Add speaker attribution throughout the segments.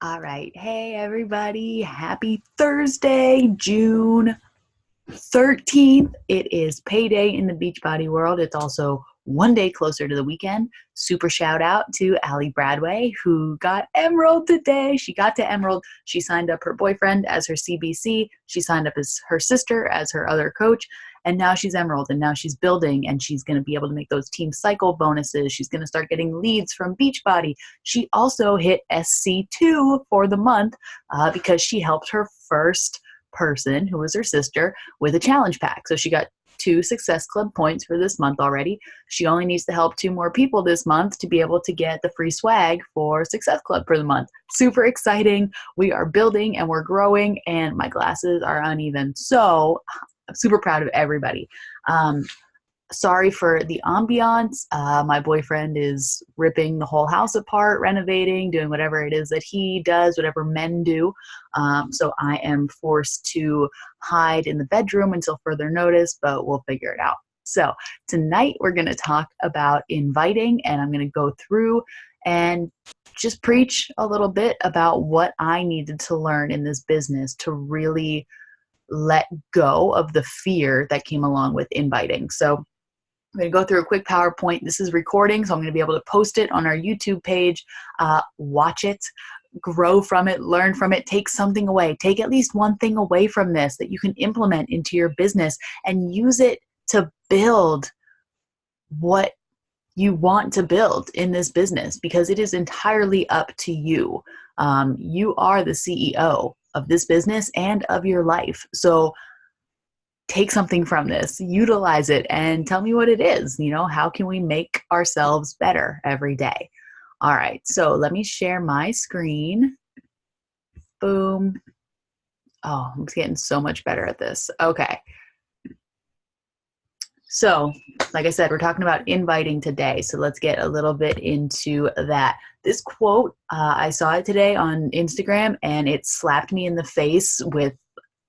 Speaker 1: All right. Hey, everybody. Happy Thursday, June 13th. It is payday in the Beachbody world. It's also one day closer to the weekend. Super shout out to Allie Bradway, who got Emerald today. She got to Emerald. She signed up her boyfriend as her CBC. She signed up as her sister as her other coach. And now she's Emerald, and now she's building, and she's going to be able to make those team cycle bonuses. She's going to start getting leads from Beachbody. She also hit SC2 for the month because she helped her first person, who was her sister, with a challenge pack. So she got 2 Success Club points for this month already. She only needs to help 2 more people this month to be able to get the free swag for Success Club for the month. Super exciting. We are building and we're growing, and my glasses are uneven. So I'm super proud of everybody. Sorry for the ambiance. My boyfriend is ripping the whole house apart, renovating, doing whatever it is that he does, whatever men do. So I am forced to hide in the bedroom until further notice, but we'll figure it out. So tonight we're going to talk about inviting, and I'm going to go through and just preach a little bit about what I needed to learn in this business to really let go of the fear that came along with inviting. So I'm going to go through a quick PowerPoint. This is recording, so I'm going to be able to post it on our YouTube page. Watch it, grow from it, learn from it, take something away. Take at least one thing away from this that you can implement into your business and use it to build what you want to build in this business, because it is entirely up to you. You are the CEO of this business and of your life. So take something from this, utilize it, and tell me what it is. How can we make ourselves better every day? All right, so let me share my screen. Boom. Oh, I'm getting so much better at this. Okay. So, like I said, we're talking about inviting today. So let's get a little bit into that. This quote, I saw it today on Instagram, and it slapped me in the face with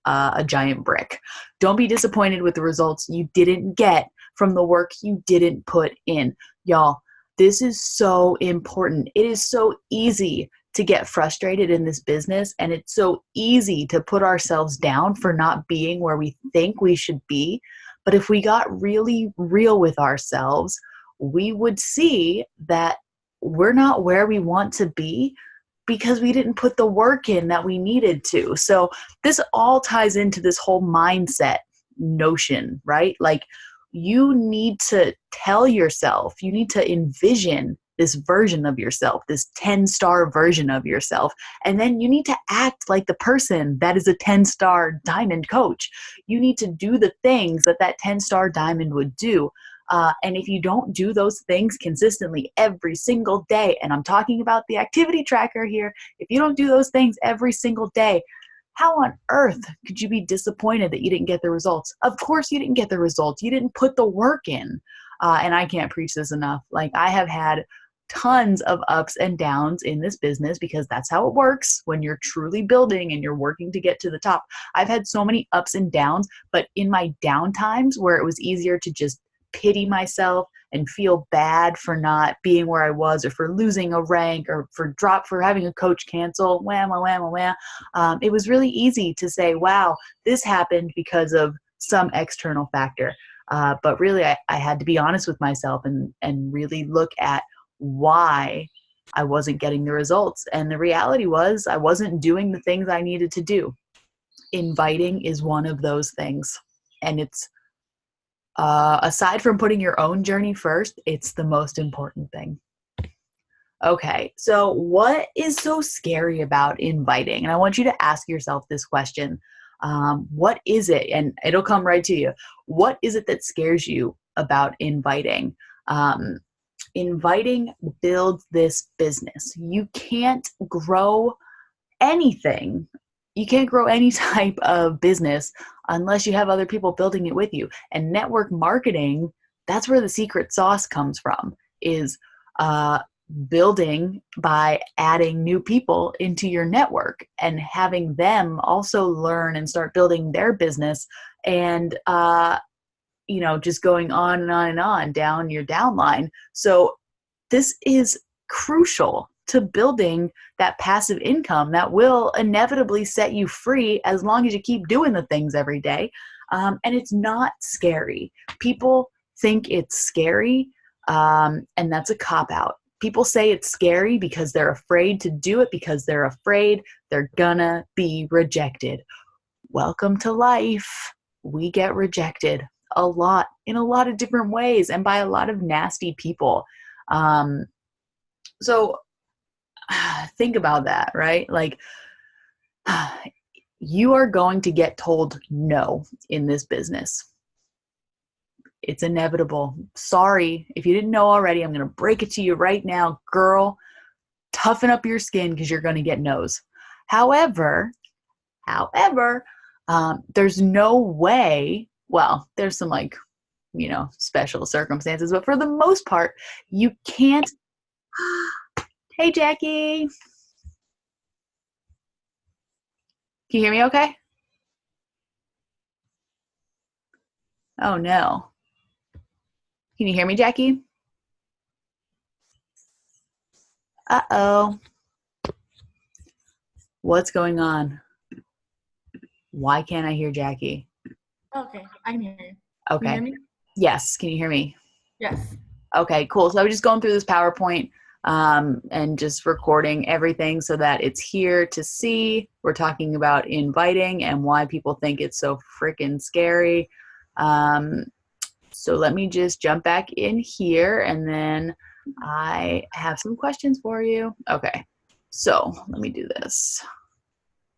Speaker 1: a giant brick. Don't be disappointed with the results you didn't get from the work you didn't put in. Y'all, this is so important. It is so easy to get frustrated in this business, and it's so easy to put ourselves down for not being where we think we should be. But if we got really real with ourselves, we would see that we're not where we want to be because we didn't put the work in that we needed to. So this all ties into this whole mindset notion, right? Like, you need to tell yourself, you need to envision this version of yourself, this 10-star version of yourself. And then you need to act like the person that is a 10-star diamond coach. You need to do the things that that 10-star diamond would do. And if you don't do those things consistently every single day, and I'm talking about the activity tracker here, if you don't do those things every single day, how on earth could you be disappointed that you didn't get the results? Of course you didn't get the results. You didn't put the work in. And I can't preach this enough. Like, I have had tons of ups and downs in this business because that's how it works when you're truly building and you're working to get to the top. I've had so many ups and downs, but in my down times where it was easier to just pity myself and feel bad for not being where I was, or for losing a rank, or for having a coach cancel, wham, wham, wham. It was really easy to say, wow, this happened because of some external factor. But really, I had to be honest with myself and really look at why I wasn't getting the results. And the reality was I wasn't doing the things I needed to do. Inviting is one of those things. And it's aside from putting your own journey first, it's the most important thing. Okay, so what is so scary about inviting? And I want you to ask yourself this question. What is it? And it'll come right to you. What is it that scares you about inviting? Inviting builds this business. You can't grow anything. You can't grow any type of business unless you have other people building it with you. And network marketing, that's where the secret sauce comes from, is building by adding new people into your network and having them also learn and start building their business, and just going on and on and on down your downline. So this is crucial to building that passive income that will inevitably set you free as long as you keep doing the things every day. And it's not scary. People think it's scary, and that's a cop-out. People say it's scary because they're afraid to do it, because they're afraid they're gonna be rejected. Welcome to life. We get rejected a lot in a lot of different ways and by a lot of nasty people. So think about that, right? Like, you are going to get told no in this business. It's inevitable. Sorry, if you didn't know already, I'm going to break it to you right now. Girl, toughen up your skin because you're going to get no's. However, there's no way, well, there's some special circumstances, but for the most part, you can't. Hey, Jackie. Can you hear me okay? Oh, no. Can you hear me, Jackie? Uh-oh. What's going on? Why can't I hear Jackie?
Speaker 2: Okay, I can hear you.
Speaker 1: Okay.
Speaker 2: Can you hear me?
Speaker 1: Yes. Can you hear me?
Speaker 2: Yes.
Speaker 1: Okay, cool. So I was just going through this PowerPoint and just recording everything so that it's here to see. We're talking about inviting and why people think it's so freaking scary. So let me just jump back in here, and then I have some questions for you. Okay, so let me do this.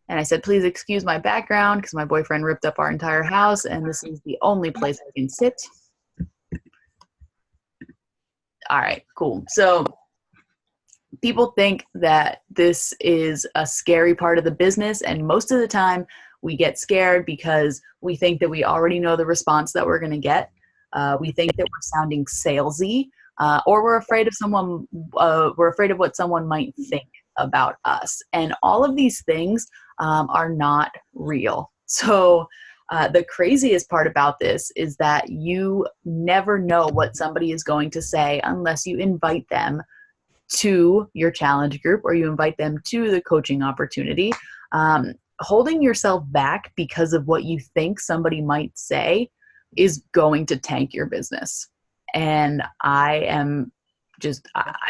Speaker 1: And I said, please excuse my background because my boyfriend ripped up our entire house, and this is the only place I can sit. All right, cool. So people think that this is a scary part of the business, and most of the time we get scared because we think that we already know the response that we're going to get. We think that we're sounding salesy, or we're afraid of what someone might think about us. And all of these things are not real. So the craziest part about this is that you never know what somebody is going to say unless you invite them to your challenge group or you invite them to the coaching opportunity. Holding yourself back because of what you think somebody might say is going to tank your business. And I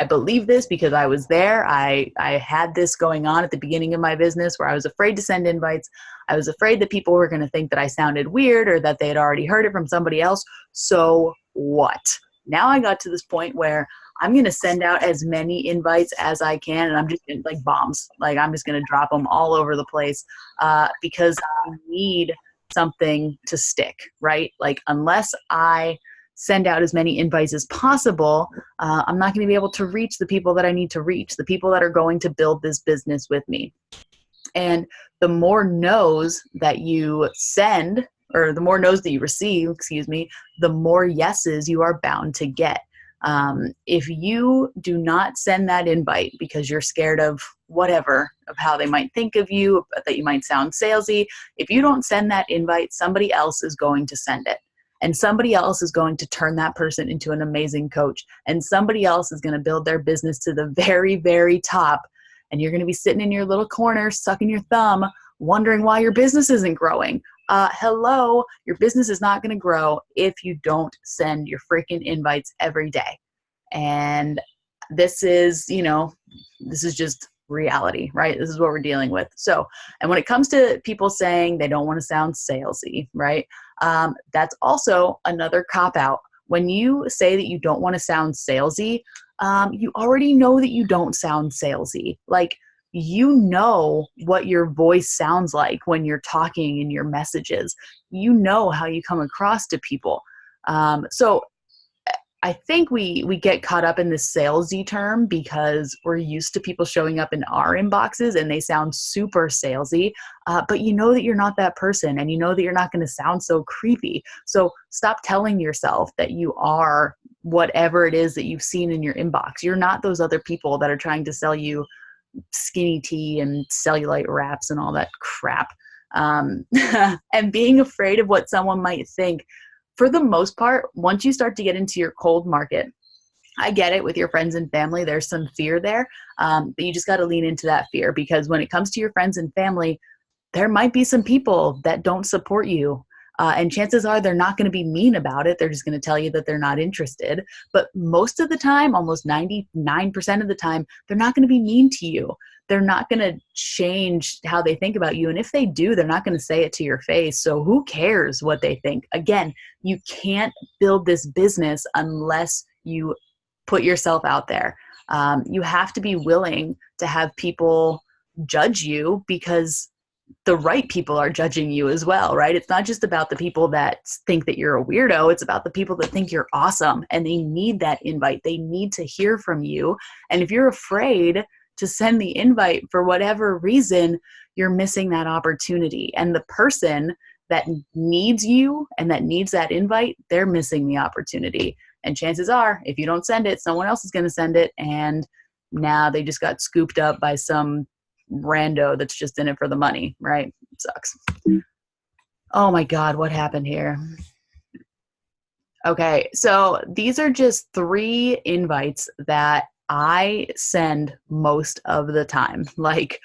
Speaker 1: believe this because I was there. I had this going on at the beginning of my business where I was afraid to send invites. I was afraid that people were going to think that I sounded weird or that they had already heard it from somebody else. So what? Now I got to this point where I'm going to send out as many invites as I can, and I'm just like bombs. Like, I'm just going to drop them all over the place because I need something to stick, right? Like, unless I send out as many invites as possible, I'm not going to be able to reach the people that I need to reach, the people that are going to build this business with me. And the more no's that you send, or the more no's that you receive, the more yeses you are bound to get. If you do not send that invite because you're scared of whatever, of how they might think of you, that you might sound salesy, if you don't send that invite, somebody else is going to send it. And somebody else is going to turn that person into an amazing coach. And somebody else is going to build their business to the very, very top. And you're going to be sitting in your little corner, sucking your thumb, wondering why your business isn't growing. Hello, your business is not going to grow if you don't send your freaking invites every day. And this is just reality, right? This is what we're dealing with. So, and when it comes to people saying they don't want to sound salesy, right? That's also another cop-out. When you say that you don't want to sound salesy, you already know that you don't sound salesy. Like, you know what your voice sounds like when you're talking in your messages. You know how you come across to people. So I think we get caught up in this salesy term because we're used to people showing up in our inboxes and they sound super salesy, but you know that you're not that person, and you know that you're not going to sound so creepy. So stop telling yourself that you are whatever it is that you've seen in your inbox. You're not those other people that are trying to sell you skinny tea and cellulite wraps and all that crap. And being afraid of what someone might think, for the most part, once you start to get into your cold market I get it with your friends and family. There's some fear there, but you just got to lean into that fear, because when it comes to your friends and family, there might be some people that don't support you. And chances are they're not going to be mean about it. They're just going to tell you that they're not interested. But most of the time, almost 99% of the time, they're not going to be mean to you. They're not going to change how they think about you. And if they do, they're not going to say it to your face. So who cares what they think? Again, you can't build this business unless you put yourself out there. You have to be willing to have people judge you, because the right people are judging you as well, right? It's not just about the people that think that you're a weirdo. It's about the people that think you're awesome, and they need that invite. They need to hear from you. And if you're afraid to send the invite for whatever reason, you're missing that opportunity. And the person that needs you and that needs that invite, they're missing the opportunity. And chances are, if you don't send it, someone else is going to send it. And now they just got scooped up by some rando that's just in it for the money, right? It sucks. Oh my God, what happened here? Okay, so these are just 3 invites that I send most of the time. Like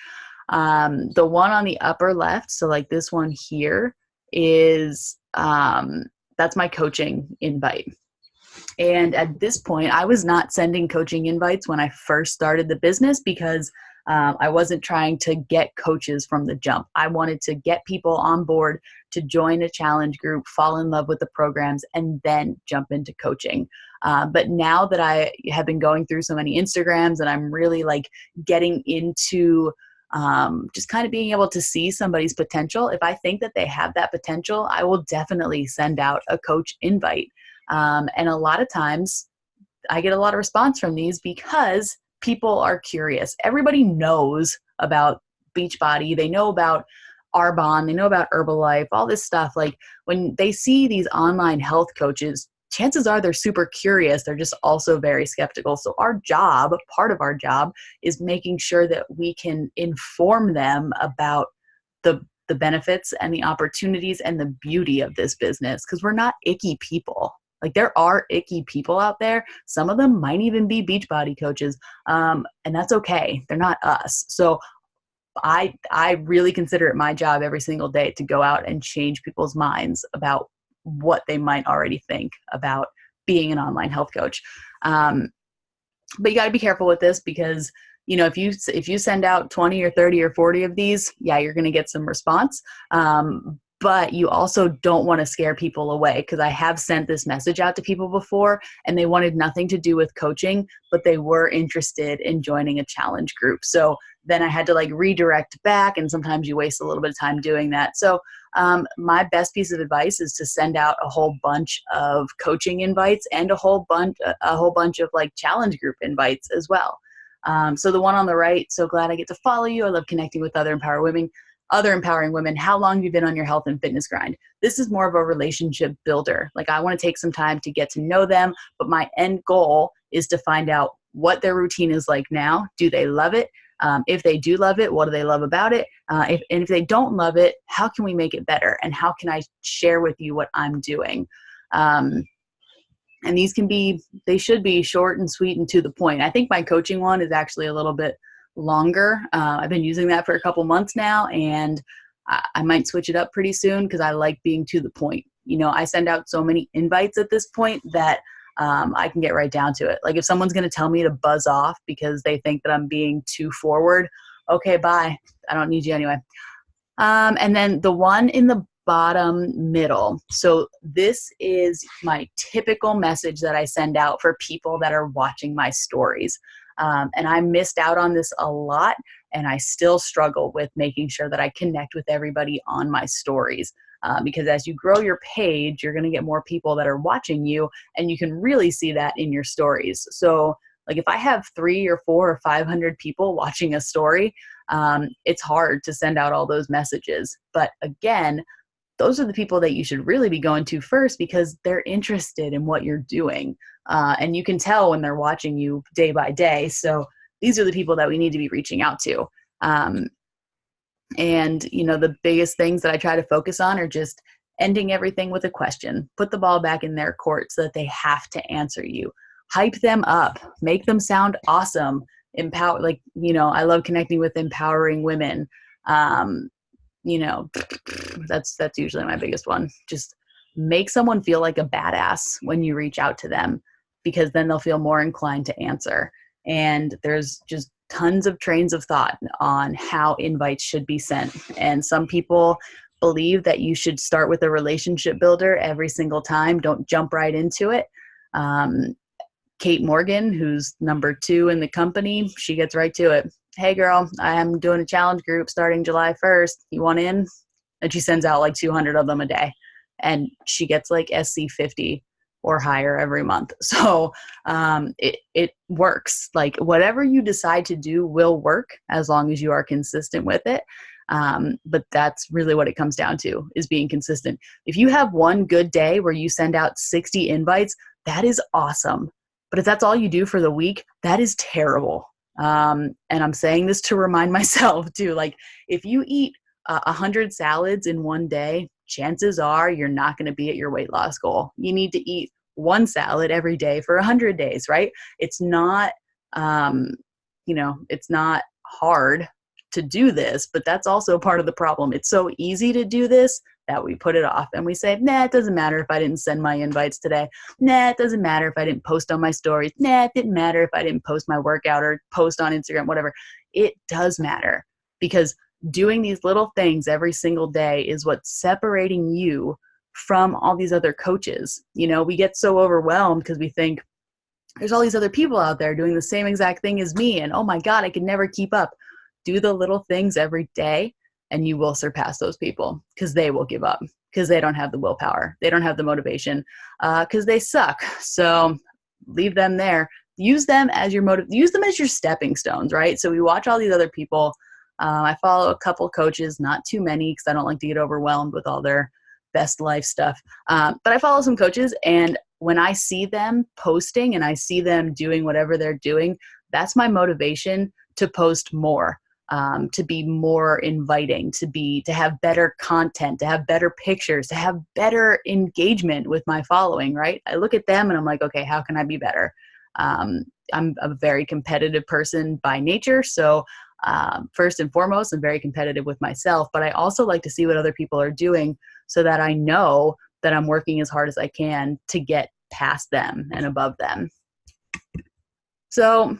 Speaker 1: the one on the upper left, so like this one here is that's my coaching invite. And at this point, I was not sending coaching invites when I first started the business, because I wasn't trying to get coaches from the jump. I wanted to get people on board to join a challenge group, fall in love with the programs, and then jump into coaching. But now that I have been going through so many Instagrams, and I'm really like getting into just kind of being able to see somebody's potential, if I think that they have that potential, I will definitely send out a coach invite. And a lot of times I get a lot of response from these because people are curious. Everybody knows about Beachbody. They know about Arbonne. They know about Herbalife, all this stuff. Like when they see these online health coaches, chances are they're super curious. They're just also very skeptical. So our job, part of our job, is making sure that we can inform them about the benefits and the opportunities and the beauty of this business, because we're not icky people. Like there are icky people out there. Some of them might even be Beachbody coaches, and that's okay. They're not us. So I really consider it my job every single day to go out and change people's minds about what they might already think about being an online health coach. But you got to be careful with this, because if you send out 20 or 30 or 40 of these, yeah, you're going to get some response. But you also don't want to scare people away, because I have sent this message out to people before and they wanted nothing to do with coaching, but they were interested in joining a challenge group. So then I had to like redirect back, and sometimes you waste a little bit of time doing that. So my best piece of advice is to send out a whole bunch of coaching invites and a whole bunch of like challenge group invites as well. So the one on the right, so glad I get to follow you. I love connecting with other empowering women. How long have you been on your health and fitness grind? This is more of a relationship builder. Like I want to take some time to get to know them, but my end goal is to find out what their routine is like now. Do they love it? If they do love it, what do they love about it? If they don't love it, how can we make it better? And how can I share with you what I'm doing? And they should be short and sweet and to the point. I think my coaching one is actually a little bit longer. I've been using that for a couple months now, and I might switch it up pretty soon, because I like being to the point. I send out so many invites at this point that I can get right down to it. Like if someone's going to tell me to buzz off because they think that I'm being too forward, okay, bye. I don't need you anyway. And then the one in the bottom middle. So this is my typical message that I send out for people that are watching my stories. And I missed out on this a lot, and I still struggle with making sure that I connect with everybody on my stories. Because as you grow your page, you're going to get more people that are watching you, and you can really see that in your stories. So like if I have 3 or 4 or 500 people watching a story, it's hard to send out all those messages. But again, those are the people that you should really be going to first, because they're interested in what you're doing. And you can tell when they're watching you day by day. So these are the people that we need to be reaching out to. And the biggest things that I try to focus on are just ending everything with a question. Put the ball back in their court so that they have to answer you. hype them up, make them sound awesome, empower, like, I love connecting with empowering women. You know, that's usually my biggest one. Just make someone feel like a badass when you reach out to them, because then they'll feel more inclined to answer. And there's just tons of trains of thought on how invites should be sent. And some people believe that you should start with a relationship builder every single time. Don't jump right into it. Kate Morgan, who's number 2 in the company, she gets right to it. Hey girl, I am doing a challenge group starting July 1st. You want in? And she sends out like 200 of them a day. And she gets like SC 50 or higher every month. So it works. Like whatever you decide to do will work as long as you are consistent with it. But that's really what it comes down to, is being consistent. If you have one good day where you send out 60 invites, that is awesome. But if that's all you do for the week, that is terrible. And I'm saying this to remind myself too, like if you eat 100 salads in one day, chances are you're not going to be at your weight loss goal. You need to eat 1 salad every day for 100 days, right? It's not, it's not hard to do this, but that's also part of the problem. It's so easy to do this that we put it off and we say, nah, it doesn't matter if I didn't send my invites today. Nah, it doesn't matter if I didn't post on my stories. Nah, it didn't matter if I didn't post my workout or post on Instagram, whatever. It does matter, because doing these little things every single day is what's separating you from all these other coaches. We get so overwhelmed because we think there's all these other people out there doing the same exact thing as me. And oh my God, I could never keep up. Do the little things every day and you will surpass those people, because they will give up, because they don't have the willpower. They don't have the motivation, because they suck. So leave them there. Use them as your use them as your stepping stones, right? So we watch all these other people. I follow a couple coaches, not too many, because I don't like to get overwhelmed with all their best life stuff. But I follow some coaches, and when I see them posting and I see them doing whatever they're doing, that's my motivation to post more. To be more inviting, to have better content, to have better pictures, to have better engagement with my following, right? I look at them and I'm like, okay, how can I be better? I'm a very competitive person by nature. So first and foremost, I'm very competitive with myself, but I also like to see what other people are doing so that I know that I'm working as hard as I can to get past them and above them. So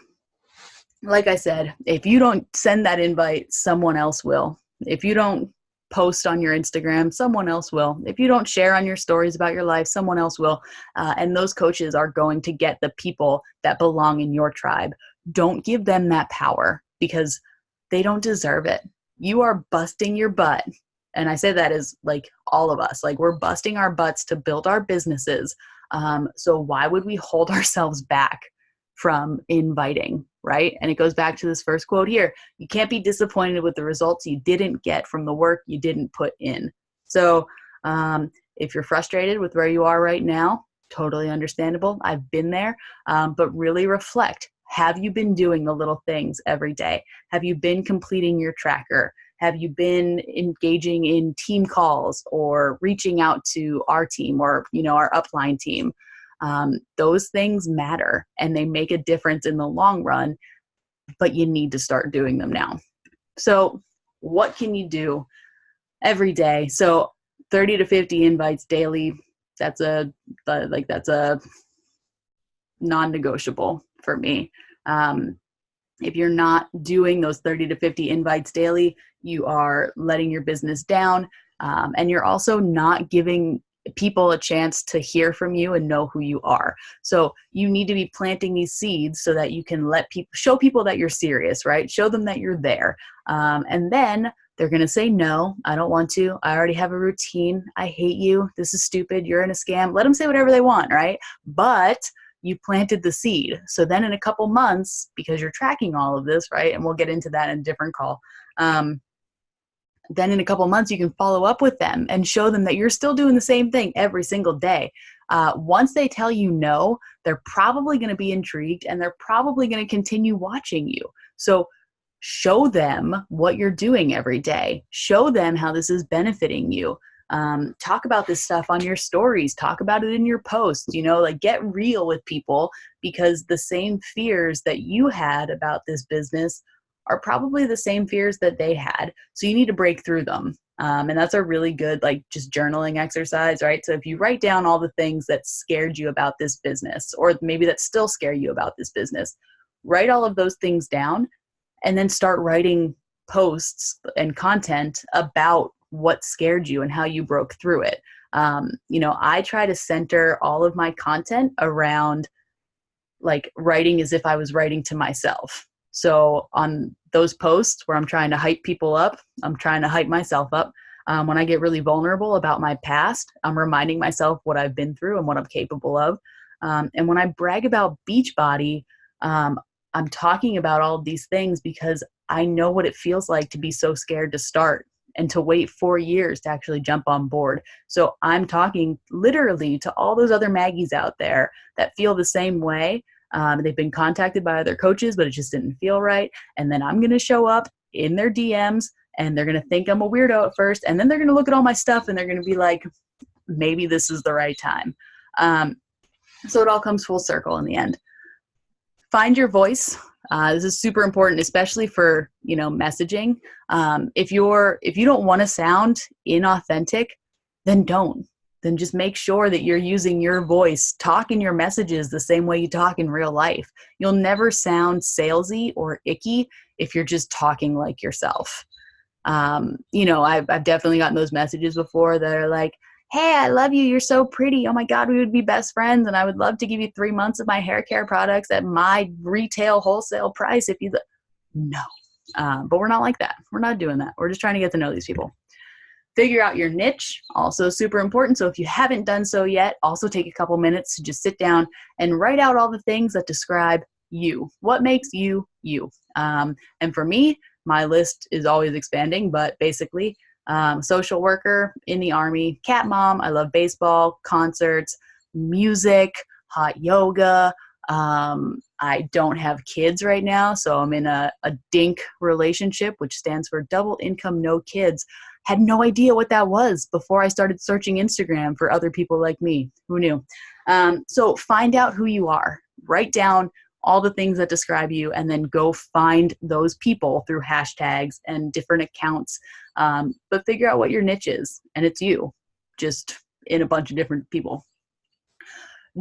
Speaker 1: like I said, if you don't send that invite, someone else will. If you don't post on your Instagram, someone else will. If you don't share on your stories about your life, someone else will. And those coaches are going to get the people that belong in your tribe. Don't give them that power, because they don't deserve it. You are busting your butt. And I say that as like all of us, like we're busting our butts to build our businesses. So why would we hold ourselves back from inviting, right? And it goes back to this first quote here. You can't be disappointed with the results you didn't get from the work you didn't put in. So if you're frustrated with where you are right now, totally understandable. I've been there, but really reflect. Have you been doing the little things every day? Have you been completing your tracker? Have you been engaging in team calls or reaching out to our team or, our upline team? Those things matter and they make a difference in the long run, but you need to start doing them now. So what can you do every day? So 30 to 50 invites daily, that's a non-negotiable for me. If you're not doing those 30 to 50 invites daily, you are letting your business down. And you're also not giving people a chance to hear from you and know who you are. So you need to be planting these seeds so that you can show people that you're serious, right? Show them that you're there. And then they're going to say, no, I don't want to. I already have a routine. I hate you. This is stupid. You're in a scam. Let them say whatever they want, right? But you planted the seed. So then in a couple months, because you're tracking all of this, right? And we'll get into that in a different call. Then in a couple months, you can follow up with them and show them that you're still doing the same thing every single day. Once they tell you no, they're probably going to be intrigued and they're probably going to continue watching you. So show them what you're doing every day. Show them how this is benefiting you. Talk about this stuff on your stories, talk about it in your posts, like get real with people, because the same fears that you had about this business are probably the same fears that they had. So you need to break through them. And that's a really good, like, just journaling exercise, right? So if you write down all the things that scared you about this business, or maybe that still scare you about this business, write all of those things down and then start writing posts and content about what scared you and how you broke through it. I try to center all of my content around like writing as if I was writing to myself. So on those posts where I'm trying to hype people up, I'm trying to hype myself up. When I get really vulnerable about my past, I'm reminding myself what I've been through and what I'm capable of. And when I brag about Beachbody, I'm talking about all of these things because I know what it feels like to be so scared to start and to wait 4 years to actually jump on board. So I'm talking literally to all those other Maggies out there that feel the same way. They've been contacted by other coaches, but it just didn't feel right. And then I'm going to show up in their DMs and they're going to think I'm a weirdo at first. And then they're going to look at all my stuff and they're going to be like, maybe this is the right time. So it all comes full circle in the end. Find your voice. This is super important, especially for, messaging. If you don't want to sound inauthentic, then don't. Then just make sure that you're using your voice. Talk in your messages the same way you talk in real life. You'll never sound salesy or icky if you're just talking like yourself. I've definitely gotten those messages before that are like, hey, I love you. You're so pretty. Oh my God, we would be best friends. And I would love to give you 3 months of my hair care products at my retail wholesale price. No, but we're not like that. We're not doing that. We're just trying to get to know these people. Figure out your niche, also super important. So if you haven't done so yet, also take a couple minutes to just sit down and write out all the things that describe you. What makes you, you? And for me, my list is always expanding, but basically, social worker in the Army, cat mom, I love baseball, concerts, music, hot yoga. I don't have kids right now, so I'm in a DINK relationship, which stands for double income, no kids. Had no idea what that was before I started searching Instagram for other people like me. Who knew? So find out who you are. Write down all the things that describe you, and then go find those people through hashtags and different accounts. But figure out what your niche is, and it's you, just in a bunch of different people.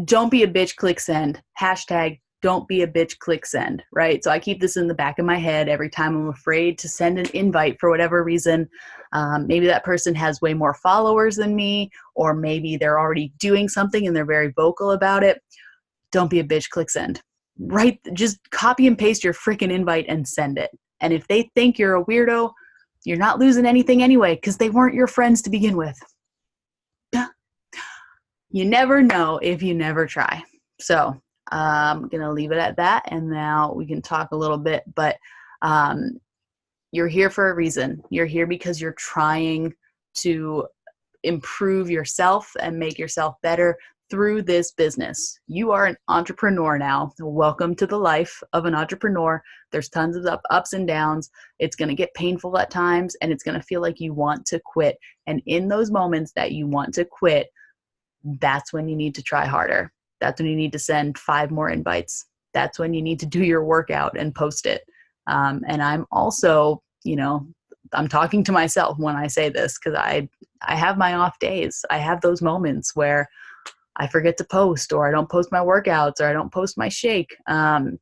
Speaker 1: Don't be a bitch, click send. Hashtag don't be a bitch, click send, right? So I keep this in the back of my head every time I'm afraid to send an invite for whatever reason. Maybe that person has way more followers than me, or maybe they're already doing something and they're very vocal about it. Don't be a bitch, click send. Right? Just copy and paste your freaking invite and send it. And if they think you're a weirdo, you're not losing anything anyway, because they weren't your friends to begin with. You never know if you never try. So I'm going to leave it at that. And now we can talk a little bit, but you're here for a reason. You're here because you're trying to improve yourself and make yourself better through this business. You are an entrepreneur now. Welcome to the life of an entrepreneur. There's tons of ups and downs. It's going to get painful at times, and it's going to feel like you want to quit. And in those moments that you want to quit, that's when you need to try harder. That's when you need to send 5 more invites. That's when you need to do your workout and post it. And I'm also, I'm talking to myself when I say this, because I have my off days. I have those moments where I forget to post, or I don't post my workouts, or I don't post my shake. And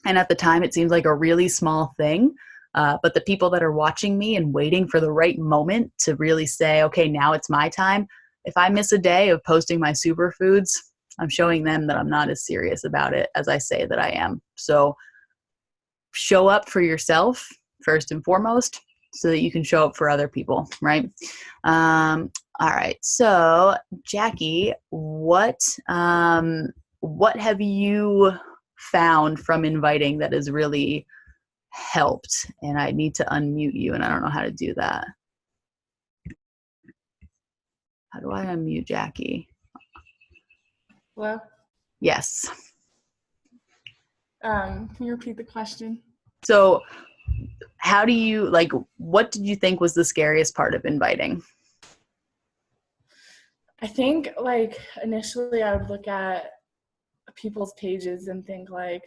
Speaker 1: at the time, it seems like a really small thing. But the people that are watching me and waiting for the right moment to really say, okay, now it's my time. If I miss a day of posting my superfoods, I'm showing them that I'm not as serious about it as I say that I am. So show up for yourself first and foremost, so that you can show up for other people, right? All right. So Jackie, what have you found from inviting that has really helped? And I need to unmute you, and I don't know how to do that. How do I unmute Jackie?
Speaker 2: Hello?
Speaker 1: Yes.
Speaker 2: Can you repeat the question?
Speaker 1: So how do you, what did you think was the scariest part of inviting?
Speaker 2: I think like initially I would look at people's pages and think like,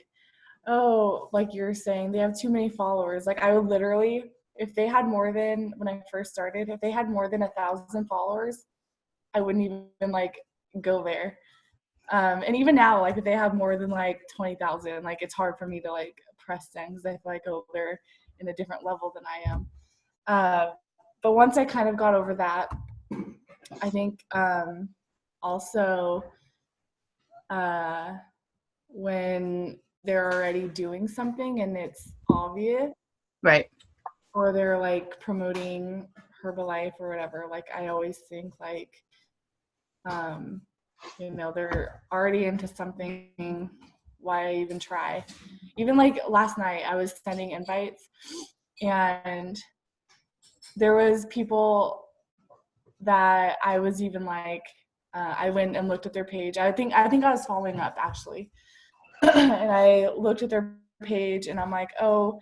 Speaker 2: oh, like you're saying, they have too many followers. Like I would literally, if they had more than when I first started, if they had more than 1,000 followers, I wouldn't even like go there. And even now, like if they have more than like 20,000, like it's hard for me to like press send because I feel like, oh, they're in a different level than I am. But once I kind of got over that, I think also uh, when they're already doing something and it's obvious,
Speaker 1: Right.
Speaker 2: or they're like promoting Herbalife or whatever, like I always think like, they're already into something. Why even try? Even like last night, I was sending invites, and there was people that I was even like, I went and looked at their page. I think I was following up actually, and I looked at their page, and I'm like, oh,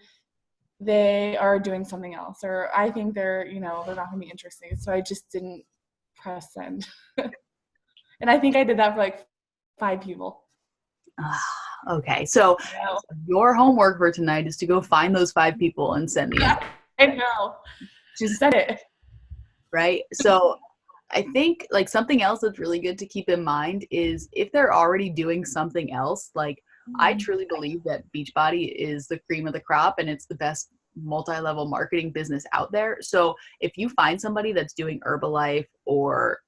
Speaker 2: they are doing something else, or I think they're not gonna be interested. So I just didn't press send. And I think I did that for like 5 people.
Speaker 1: Okay, so your homework for tonight is to go find those 5 people and send the invite.
Speaker 2: I know. Just said it.
Speaker 1: Right? So I think like something else that's really good to keep in mind is if they're already doing something else, like I truly believe that Beachbody is the cream of the crop and it's the best multi-level marketing business out there. So if you find somebody that's doing Herbalife or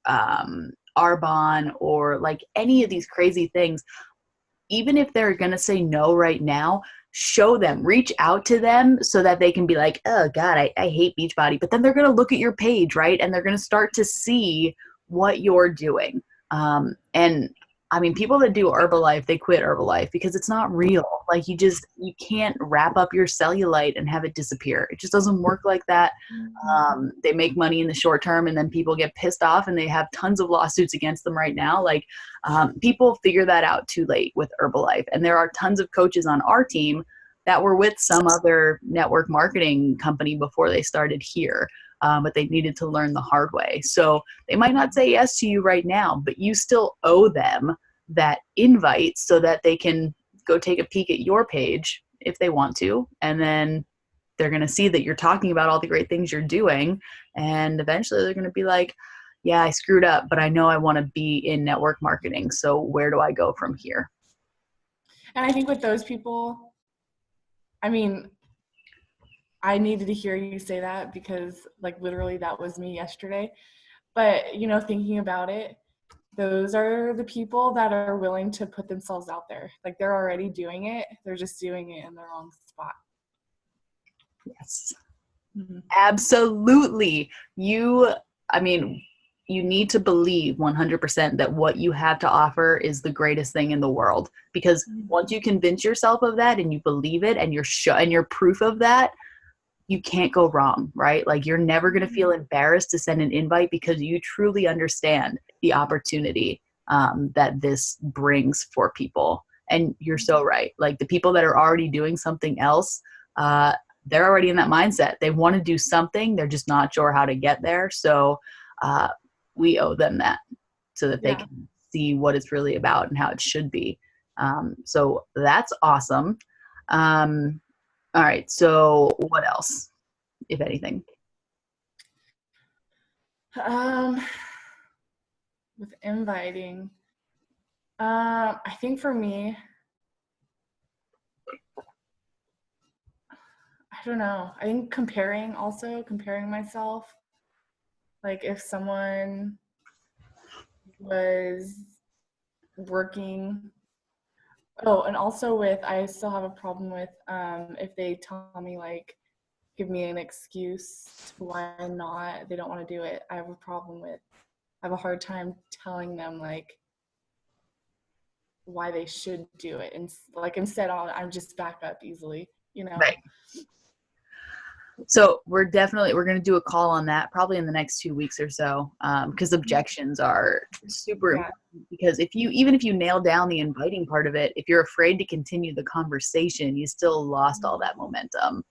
Speaker 1: Arbonne or like any of these crazy things, even if they're going to say no right now, show them, reach out to them so that they can be like, oh God, I hate Beachbody. But then they're going to look at your page, right? And they're going to start to see what you're doing. And I mean, people that do Herbalife, they quit Herbalife because it's not real. Like you can't wrap up your cellulite and have it disappear. It just doesn't work like that. They make money in the short term and then people get pissed off and they have tons of lawsuits against them right now. Like people figure that out too late with Herbalife. And there are tons of coaches on our team that were with some other network marketing company before they started here. But they needed to learn the hard way. So they might not say yes to you right now, but you still owe them that invite so that they can go take a peek at your page if they want to. And then they're going to see that you're talking about all the great things you're doing. And eventually they're going to be like, yeah, I screwed up, but I know I want to be in network marketing. So where do I go from here?
Speaker 2: And I think with those people, I mean, I needed to hear you say that because like literally that was me yesterday. But, thinking about it, those are the people that are willing to put themselves out there. Like they're already doing it. They're just doing it in the wrong spot.
Speaker 1: Yes. Mm-hmm. Absolutely. You need to believe 100% that what you have to offer is the greatest thing in the world. Because once you convince yourself of that and you believe it and you're proof of that, you can't go wrong, right? Like you're never going to feel embarrassed to send an invite because you truly understand the opportunity that this brings for people. And you're so right. Like the people that are already doing something else, they're already in that mindset. They want to do something. They're just not sure how to get there. So we owe them that so that they can see what it's really about and how it should be. So that's awesome. All right. So what else, if anything?
Speaker 2: With inviting, I think for me, I don't know. I think comparing myself. Like if someone was working. Oh, and also I still have a problem with if they tell me like, give me an excuse to why not, they don't want to do it. I have a hard time telling them like why they should do it. And like instead I'm just back up easily,
Speaker 1: Right. So we're going to do a call on that probably in the next 2 weeks or so, because objections are super important. Because even if you nail down the inviting part of it, if you're afraid to continue the conversation, you still lost all that momentum.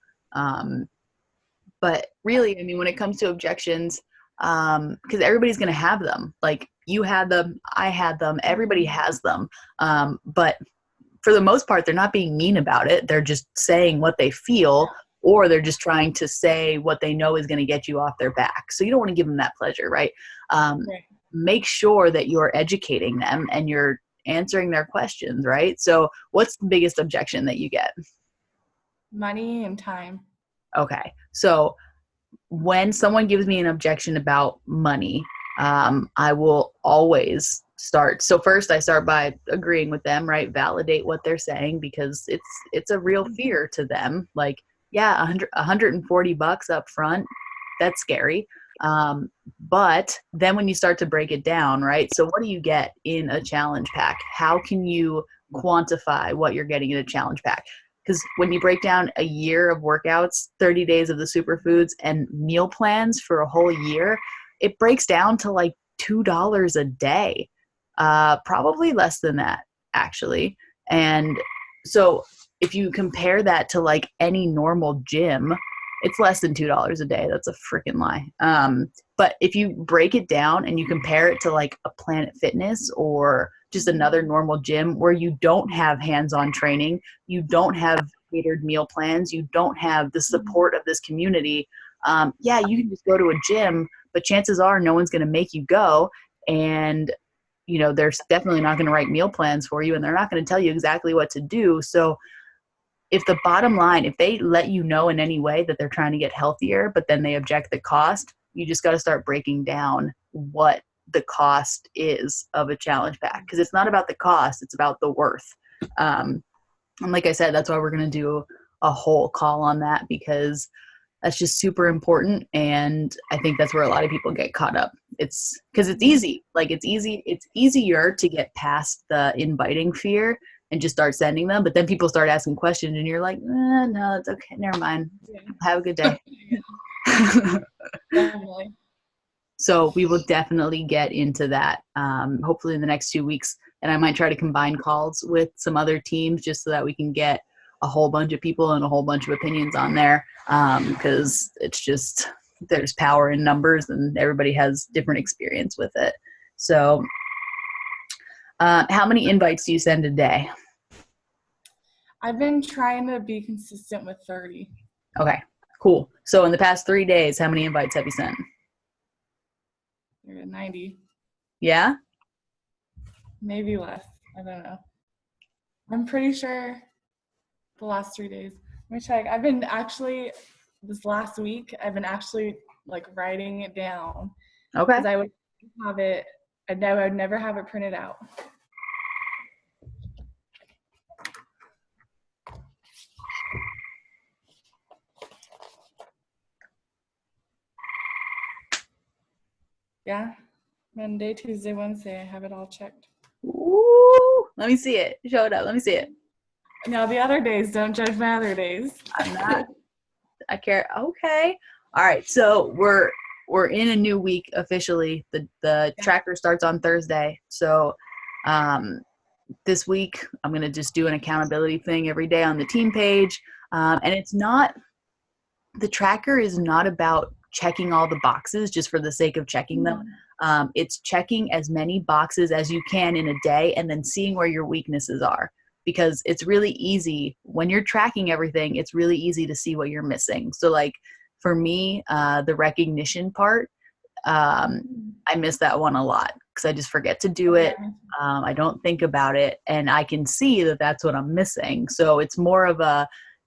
Speaker 1: But really, I mean, when it comes to objections, because everybody's going to have them. Like You had them, I had them, everybody has them. But for the most part, they're not being mean about it. They're just saying what they feel, or they're just trying to say what they know is going to get you off their back. So you don't want to give them that pleasure, right?
Speaker 2: Right.
Speaker 1: Make sure that you're educating them and you're answering their questions, right? So what's the biggest objection that you get?
Speaker 2: Money and time.
Speaker 1: Okay. So when someone gives me an objection about money, I will always start. So first I start by agreeing with them, right? Validate what they're saying, because it's a real fear to them. Like, yeah, 140 bucks up front, that's scary. But then when you start to break it down, right? So what do you get in a challenge pack? How can you quantify what you're getting in a challenge pack? Because when you break down a year of workouts, 30 days of the superfoods, and meal plans for a whole year, it breaks down to like $2 a day. Probably less than that, actually. And so if you compare that to like any normal gym, it's less than $2 a day. That's a freaking lie. But if you break it down and you compare it to like a Planet Fitness or just another normal gym where you don't have hands-on training, you don't have catered meal plans, you don't have the support of this community, yeah, you can just go to a gym, but chances are no one's going to make you go. And they're definitely not going to write meal plans for you, and they're not going to tell you exactly what to do. So if the bottom line, if they let you know in any way that they're trying to get healthier, but then they object the cost, you just got to start breaking down what the cost is of a challenge pack. Because it's not about the cost, it's about the worth. And like I said, that's why we're going to do a whole call on that, because that's just super important. And I think that's where a lot of people get caught up. It's because it's easy. Like it's easier to get past the inviting fear and just start sending them. But then people start asking questions and you're like, no, it's okay. Never mind. Have a good day.
Speaker 2: Definitely.
Speaker 1: So we will definitely get into that, hopefully in the next 2 weeks. And I might try to combine calls with some other teams just so that we can get a whole bunch of people and a whole bunch of opinions on there, because it's just, there's power in numbers and everybody has different experience with it. So how many invites do you send a day?
Speaker 2: I've been trying to be consistent with 30.
Speaker 1: Okay, cool. So in the past 3 days, how many invites have you sent?
Speaker 2: You're at 90.
Speaker 1: Yeah?
Speaker 2: Maybe less. I don't know. I'm pretty sure the last 3 days. Let me check. I've been actually, this last week, I've been actually like writing it down.
Speaker 1: Okay.
Speaker 2: Because I would have it, I'd never have it printed out. Yeah. Monday, Tuesday, Wednesday, I have it all checked.
Speaker 1: Ooh, let me see it. Show it up. Let me see it.
Speaker 2: Now the other days, don't judge my other days.
Speaker 1: I'm not. I care. Okay. All right. So we're in a new week officially. The tracker starts on Thursday. So this week I'm gonna just do an accountability thing every day on the team page. And it's not, the tracker is not about checking all the boxes just for the sake of checking them. It's checking as many boxes as you can in a day and then seeing where your weaknesses are. Because it's really easy when you're tracking everything, it's really easy to see what you're missing. So like for me, the recognition part, I miss that one a lot because I just forget to do it. I don't think about it, and I can see that that's what I'm missing. So it's more of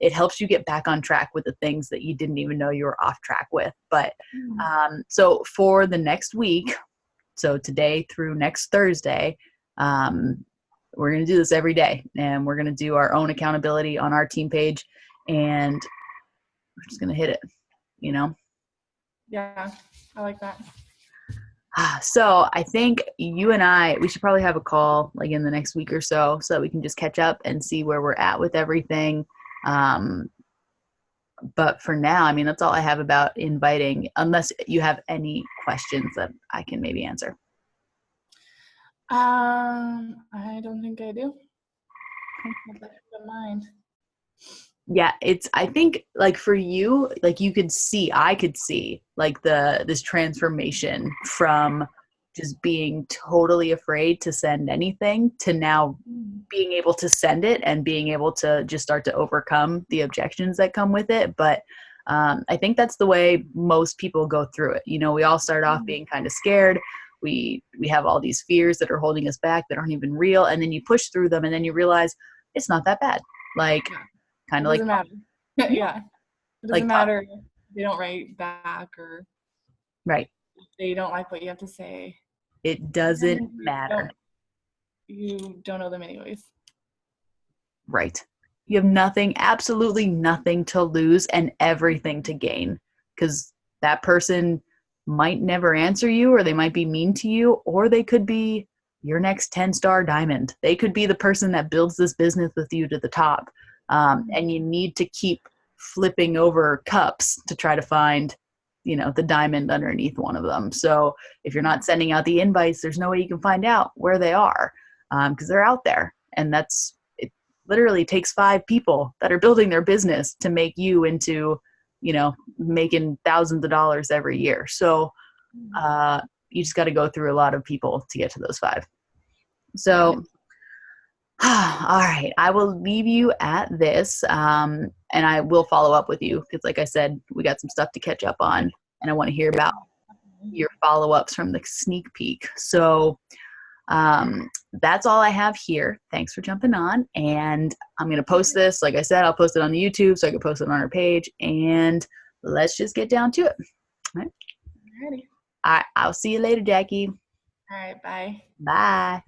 Speaker 1: it helps you get back on track with the things that you didn't even know you were off track with. But so for the next week, so today through next Thursday, we're going to do this every day, and we're going to do our own accountability on our team page, and we're just going to hit it,
Speaker 2: Yeah, I like that.
Speaker 1: So I think you and we should probably have a call like in the next week or so that we can just catch up and see where we're at with everything. But for now, I mean, that's all I have about inviting, unless you have any questions that I can maybe answer.
Speaker 2: I don't think I do. I'll keep in mind.
Speaker 1: Yeah, I think like for you, like I could see like this transformation from just being totally afraid to send anything to now being able to send it and being able to just start to overcome the objections that come with it. But I think that's the way most people go through it. You know, we all start off being kind of scared. We have all these fears that are holding us back that aren't even real. And then you push through them and then you realize it's not that bad. Like, kind of like,
Speaker 2: doesn't matter. Yeah. It doesn't
Speaker 1: like,
Speaker 2: matter if they don't write back or
Speaker 1: right.
Speaker 2: if they don't like what you have to say.
Speaker 1: It doesn't matter.
Speaker 2: You don't know them anyways.
Speaker 1: Right. You have nothing, absolutely nothing to lose and everything to gain, because that person might never answer you, or they might be mean to you, or they could be your next 10-star diamond. They could be the person that builds this business with you to the top. And you need to keep flipping over cups to try to find, you know, the diamond underneath one of them. So if you're not sending out the invites, there's no way you can find out where they are, because they're out there. And that's, it literally takes 5 people that are building their business to make you into, you know, making thousands of dollars every year. So you just got to go through a lot of people to get to those 5. So, all right, I will leave you at this, and I will follow up with you because, like I said, we got some stuff to catch up on, and I want to hear about your follow-ups from the sneak peek. So that's all I have here. Thanks for jumping on, and I'm going to post this. Like I said, I'll post it on the YouTube so I can post it on our page, and let's just get down to it. All right.
Speaker 2: Alrighty.
Speaker 1: All right, I'll see you later, Jackie.
Speaker 2: All right, bye.
Speaker 1: Bye.